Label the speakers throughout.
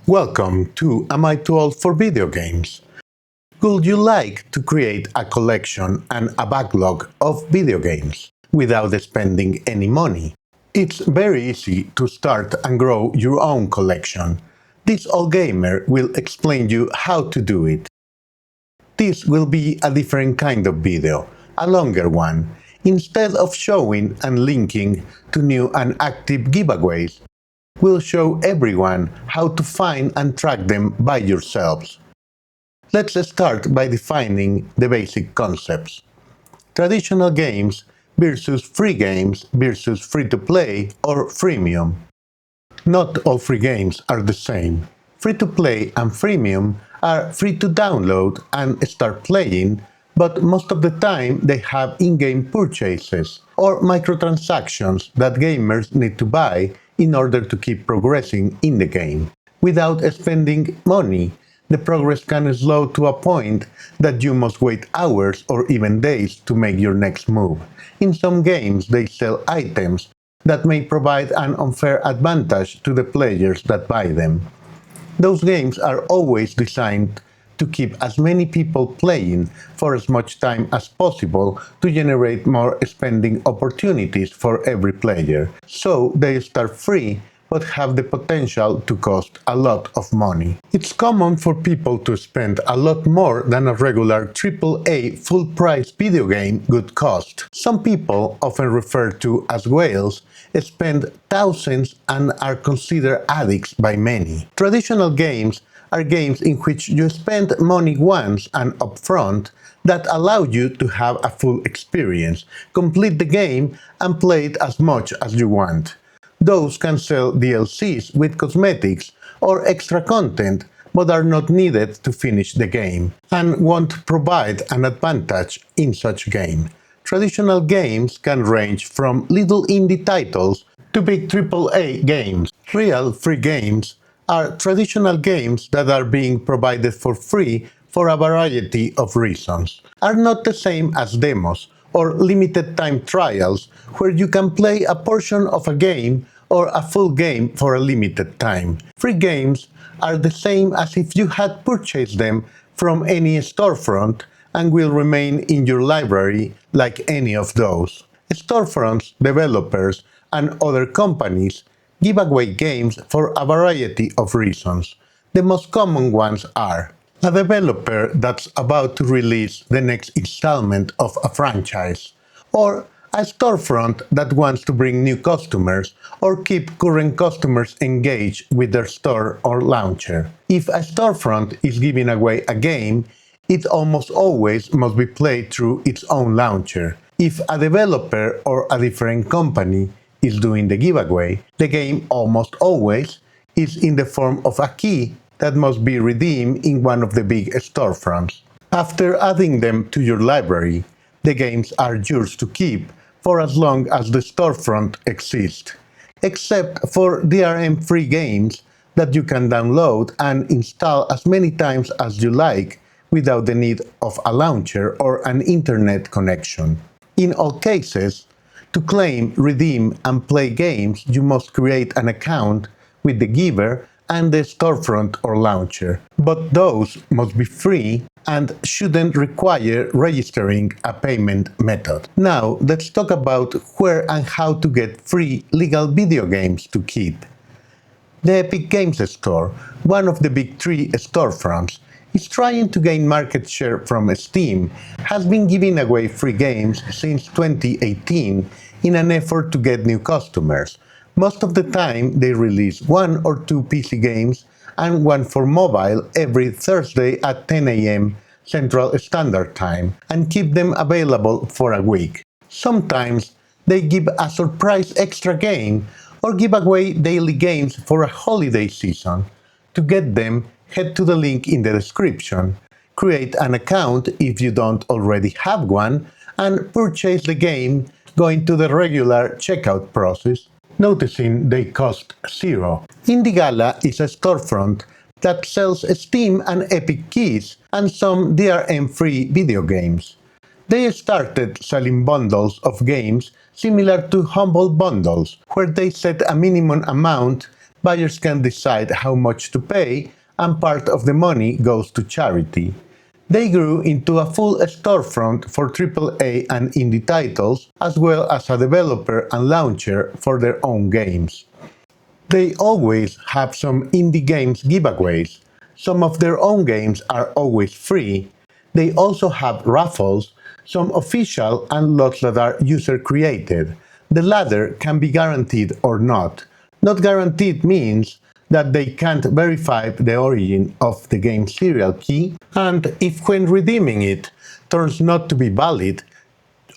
Speaker 1: Welcome to Am I Too Old for Video Games? Would you like to create a collection and a backlog of video games without spending any money? It's very easy to start and grow your own collection. This old gamer will explain you how to do it. This will be a different kind of video, a longer one. Instead of showing and linking to new and active giveaways, we'll show everyone how to find and track them by yourselves. Let's start by defining the basic concepts. Traditional games versus free games versus free-to-play or freemium. Not all free games are the same. Free-to-play and freemium are free to download and start playing, but most of the time they have in-game purchases or microtransactions that gamers need to buy in order to keep progressing in the game. Without spending money, the progress can slow to a point that you must wait hours or even days to make your next move. In some games they sell items that may provide an unfair advantage to the players that buy them. Those games are always designed to keep as many people playing for as much time as possible to generate more spending opportunities for every player. So they start free but have the potential to cost a lot of money. It's common for people to spend a lot more than a regular AAA full-price video game would cost. Some people, often referred to as whales, spend thousands and are considered addicts by many. Traditional games are games in which you spend money once and upfront that allow you to have a full experience, complete the game, and play it as much as you want. Those can sell DLCs with cosmetics or extra content, but are not needed to finish the game, and won't provide an advantage in such game. Traditional games can range from little indie titles to big AAA games. Real free games are traditional games that are being provided for free for a variety of reasons. Are not the same as demos or limited time trials where you can play a portion of a game or a full game for a limited time. Free games are the same as if you had purchased them from any storefront and will remain in your library like any of those. Storefronts, developers, and other companies give away games for a variety of reasons. The most common ones are a developer that's about to release the next installment of a franchise, or a storefront that wants to bring new customers or keep current customers engaged with their store or launcher. If a storefront is giving away a game, it almost always must be played through its own launcher. If a developer or a different company is doing the giveaway, the game almost always is in the form of a key that must be redeemed in one of the big storefronts. After adding them to your library, the games are yours to keep for as long as the storefront exists, except for DRM-free games that you can download and install as many times as you like without the need of a launcher or an internet connection. In all cases, to claim, redeem, and play games, you must create an account with the giver and the storefront or launcher. But those must be free and shouldn't require registering a payment method. Now, let's talk about where and how to get free legal video games to keep. The Epic Games Store, one of the big three storefronts, is trying to gain market share from Steam, has been giving away free games since 2018 in an effort to get new customers. Most of the time they release 1 or 2 PC games and one for mobile every Thursday at 10 AM Central Standard Time and keep them available for a week. Sometimes they give a surprise extra game or give away daily games for a holiday season. To get them, head to the link in the description, create an account if you don't already have one, and purchase the game going to the regular checkout process, noticing they cost $0. Indiegala is a storefront that sells Steam and Epic keys and some DRM-free video games. They started selling bundles of games similar to Humble Bundles, where they set a minimum amount Buyers can decide how much to pay, and part of the money goes to charity. They grew into a full storefront for AAA and indie titles, as well as a developer and launcher for their own games. They always have some indie games giveaways. Some of their own games are always free. They also have raffles, some official and lots that are user created. The latter can be guaranteed or not. Not guaranteed means that they can't verify the origin of the game serial key, and if when redeeming it turns not to be valid,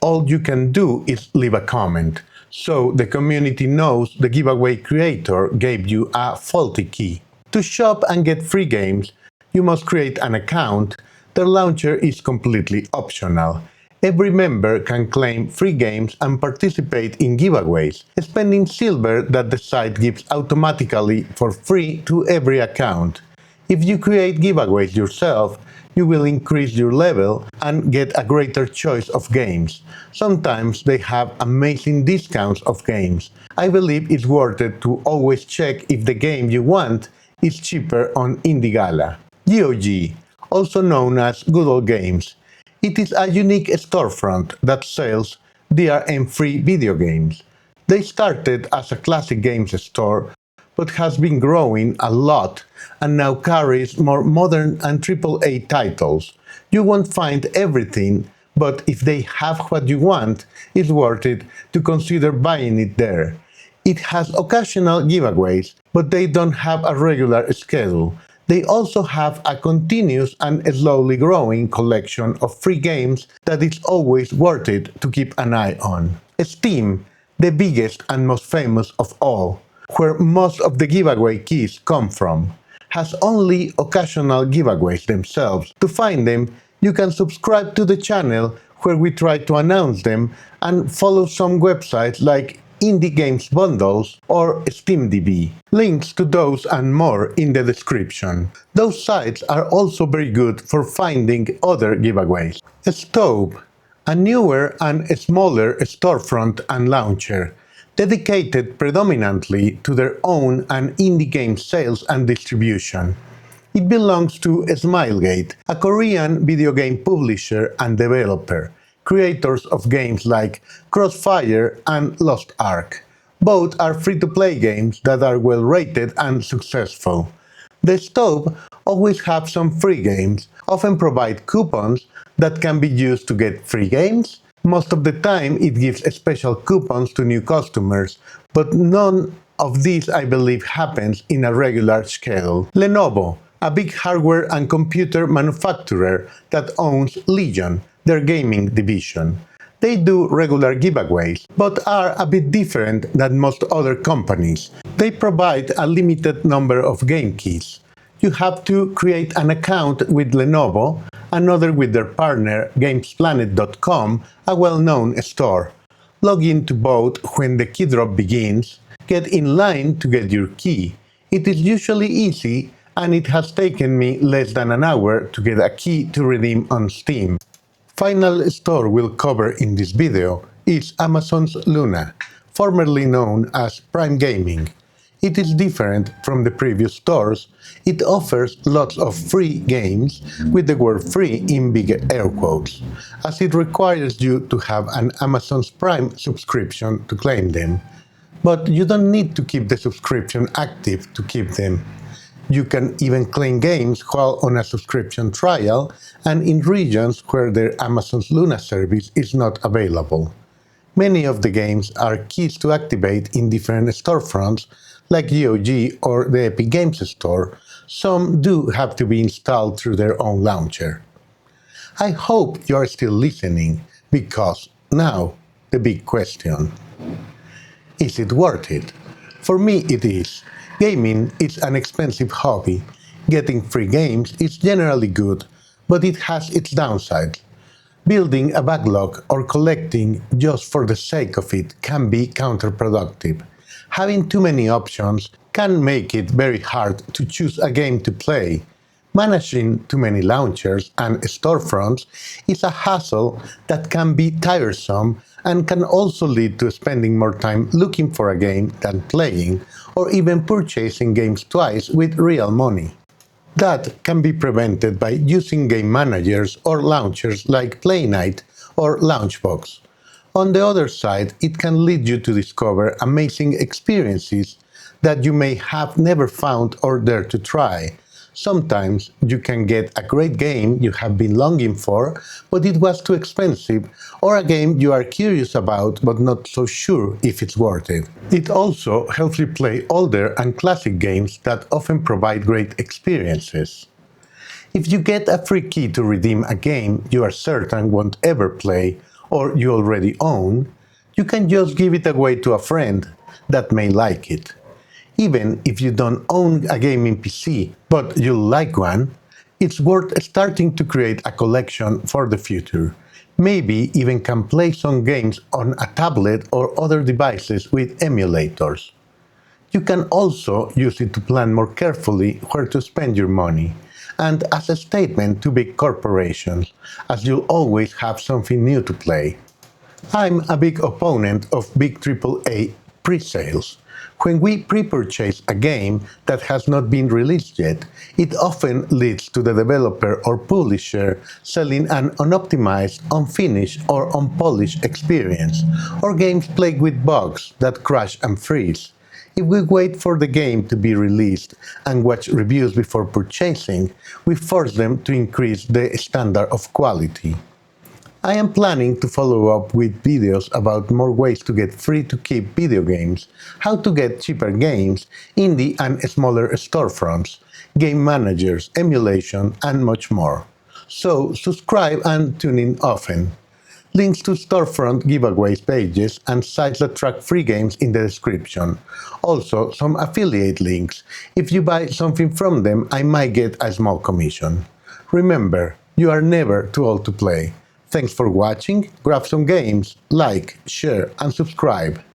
Speaker 1: all you can do is leave a comment, so the community knows the giveaway creator gave you a faulty key. To shop and get free games, you must create an account. The launcher is completely optional. Every member can claim free games and participate in giveaways, spending silver that the site gives automatically for free to every account. If you create giveaways yourself, you will increase your level and get a greater choice of games. Sometimes they have amazing discounts of games. I believe it's worth it to always check if the game you want is cheaper on Indiegala. GOG, also known as Good Old Games. It is a unique storefront that sells DRM-free video games. They started as a classic games store, but has been growing a lot and now carries more modern and AAA titles. You won't find everything, but if they have what you want, it's worth it to consider buying it there. It has occasional giveaways, but they don't have a regular schedule. They also have a continuous and slowly growing collection of free games that is always worth it to keep an eye on. Steam, the biggest and most famous of all, where most of the giveaway keys come from, has only occasional giveaways themselves. To find them, you can subscribe to the channel where we try to announce them and follow some websites like Indie Games Bundles or SteamDB. Links to those and more in the description. Those sites are also very good for finding other giveaways. Stove, a newer and smaller storefront and launcher, dedicated predominantly to their own and indie game sales and distribution. It belongs to Smilegate, a Korean video game publisher and developer, creators of games like Crossfire and Lost Ark. Both are free-to-play games that are well rated and successful. The Stove always have some free games, often provide coupons that can be used to get free games. Most of the time it gives special coupons to new customers, but none of this I believe happens in a regular schedule. Lenovo, a big hardware and computer manufacturer that owns Legion, their gaming division. They do regular giveaways, but are a bit different than most other companies. They provide a limited number of game keys. You have to create an account with Lenovo, another with their partner GamesPlanet.com, a well-known store. Log into both when the key drop begins. Get in line to get your key. It is usually easy, and it has taken me less than an hour to get a key to redeem on Steam. Final store we'll cover in this video is Amazon's Luna, formerly known as Prime Gaming. It is different from the previous stores. It offers lots of free games, with the word free in big air quotes, as it requires you to have an Amazon's Prime subscription to claim them. But you don't need to keep the subscription active to keep them. You can even claim games while on a subscription trial and in regions where their Amazon's Luna service is not available. Many of the games are keys to activate in different storefronts like GOG or the Epic Games Store. Some do have to be installed through their own launcher. I hope you are still listening, because now the big question. Is it worth it? For me it is. Gaming is an expensive hobby. Getting free games is generally good, but it has its downsides. Building a backlog or collecting just for the sake of it can be counterproductive. Having too many options can make it very hard to choose a game to play. Managing too many launchers and storefronts is a hassle that can be tiresome and can also lead to spending more time looking for a game than playing, or even purchasing games twice with real money. That can be prevented by using game managers or launchers like Play Night or Launchbox. On the other side, it can lead you to discover amazing experiences that you may have never found or dare to try. Sometimes you can get a great game you have been longing for, but it was too expensive, or a game you are curious about but not so sure if it's worth it. It also helps you play older and classic games that often provide great experiences. If you get a free key to redeem a game you are certain won't ever play or you already own, you can just give it away to a friend that may like it. Even if you don't own a gaming PC, but you like one, it's worth starting to create a collection for the future. Maybe even can play some games on a tablet or other devices with emulators. You can also use it to plan more carefully where to spend your money, and as a statement to big corporations, as you'll always have something new to play. I'm a big opponent of big AAA pre-sales. When we pre-purchase a game that has not been released yet, it often leads to the developer or publisher selling an unoptimized, unfinished, or unpolished experience, or games plagued with bugs that crash and freeze. If we wait for the game to be released and watch reviews before purchasing, we force them to increase the standard of quality. I am planning to follow up with videos about more ways to get free-to-keep video games, how to get cheaper games, indie and smaller storefronts, game managers, emulation, and much more. So subscribe and tune in often. Links to storefront giveaways pages and sites that track free games in the description. Also, some affiliate links. If you buy something from them, I might get a small commission. Remember, you are never too old to play. Thanks for watching, grab some games, like, share and subscribe.